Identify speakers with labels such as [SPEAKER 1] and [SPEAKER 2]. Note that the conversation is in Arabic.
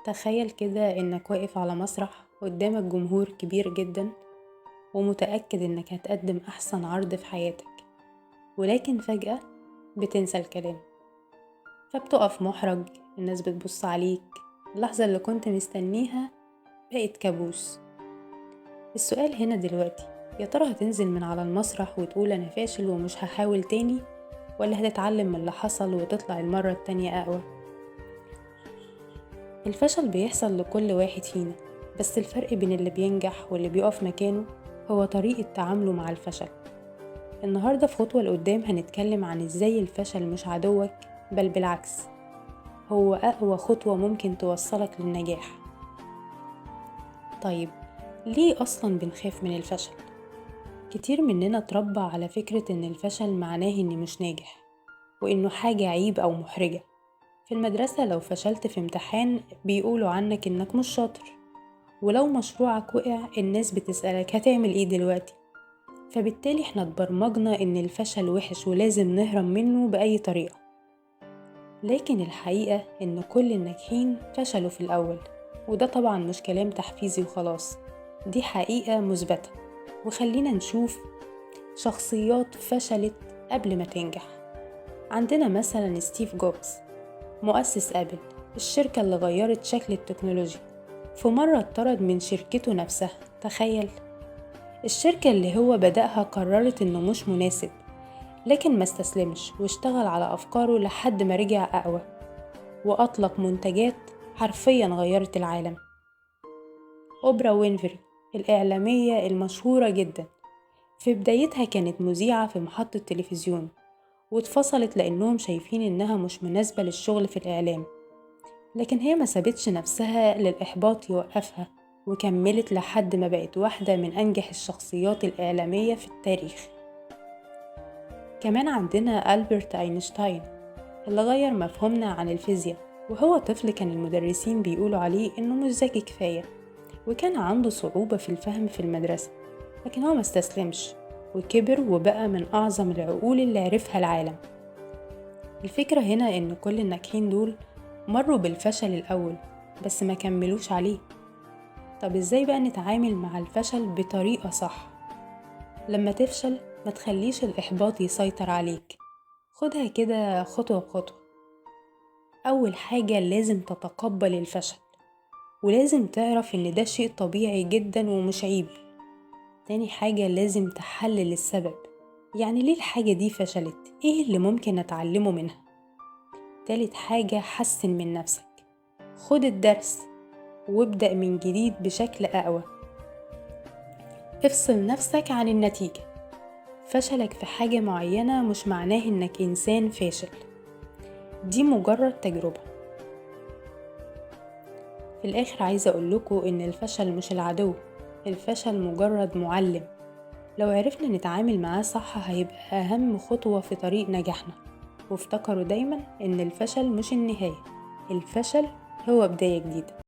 [SPEAKER 1] تخيل كده انك واقف على مسرح قدامك جمهور كبير جدا، ومتأكد انك هتقدم احسن عرض في حياتك، ولكن فجأة بتنسى الكلام، فبتقف محرج. الناس بتبص عليك، اللحظة اللي كنت مستنيها بقت كابوس. السؤال هنا دلوقتي، يا ترى هتنزل من على المسرح وتقول انا فاشل ومش هحاول تاني، ولا هتتعلم من اللي حصل وتطلع المرة التانية اقوى؟ الفشل بيحصل لكل واحد فينا، بس الفرق بين اللي بينجح واللي بيقف مكانه هو طريقة تعامله مع الفشل. النهاردة في خطوة لقدام هنتكلم عن ازاي الفشل مش عدوك، بل بالعكس هو أقوى خطوة ممكن توصلك للنجاح. طيب، ليه أصلا بنخاف من الفشل؟ كتير مننا اتربى على فكرة ان الفشل معناه اني مش ناجح، وانه حاجة عيب او محرجة. في المدرسة لو فشلت في امتحان بيقولوا عنك انك مش شاطر، ولو مشروعك وقع الناس بتسألك هتعمل ايه دلوقتي. فبالتالي احنا اتبرمجنا ان الفشل وحش ولازم نهرب منه بأي طريقة. لكن الحقيقة ان كل الناجحين فشلوا في الأول، وده طبعا مش كلام تحفيزي وخلاص، دي حقيقة مثبتة. وخلينا نشوف شخصيات فشلت قبل ما تنجح. عندنا مثلا ستيف جوبز، مؤسس أبل، الشركة اللي غيرت شكل التكنولوجيا. في مرة اتطرد من شركته نفسها. تخيل، الشركة اللي هو بدأها قررت انه مش مناسب، لكن ما استسلمش واشتغل على أفكاره لحد ما رجع أقوى، وأطلق منتجات حرفيا غيرت العالم. أوبرا وينفري، الإعلامية المشهورة جدا، في بدايتها كانت مذيعة في محطة تلفزيون، واتفصلت لأنهم شايفين إنها مش مناسبة للشغل في الإعلام. لكن هي ما سابتش نفسها للإحباط يوقفها، وكملت لحد ما بقت واحدة من أنجح الشخصيات الإعلامية في التاريخ. كمان عندنا ألبرت أينشتاين، اللي غير مفهومنا عن الفيزياء. وهو طفل كان المدرسين بيقولوا عليه إنه مش ذكي كفاية، وكان عنده صعوبة في الفهم في المدرسة، لكن هو ما استسلمش وكبر وبقى من أعظم العقول اللي عرفها العالم. الفكرة هنا إن كل الناجحين دول مروا بالفشل الأول، بس ما كملوش عليه. طب إزاي بقى نتعامل مع الفشل بطريقة صح؟ لما تفشل ما تخليش الإحباط يسيطر عليك، خدها كده خطوة بخطوة. أول حاجة لازم تتقبل الفشل، ولازم تعرف إن ده شيء طبيعي جدا ومش عيب. تاني حاجة لازم تحلل السبب، يعني ليه الحاجة دي فشلت؟ إيه اللي ممكن أتعلمه منها؟ تالت حاجة حسن من نفسك، خد الدرس وابدأ من جديد بشكل أقوى. افصل نفسك عن النتيجة. فشلك في حاجة معينة مش معناه إنك إنسان فاشل، دي مجرد تجربة. في الآخر عايزة أقولكوا إن الفشل مش العدو، الفشل مجرد معلم. لو عرفنا نتعامل معاه صح هيبقى أهم خطوة في طريق نجاحنا. وافتكروا دايما إن الفشل مش النهاية، الفشل هو بداية جديدة.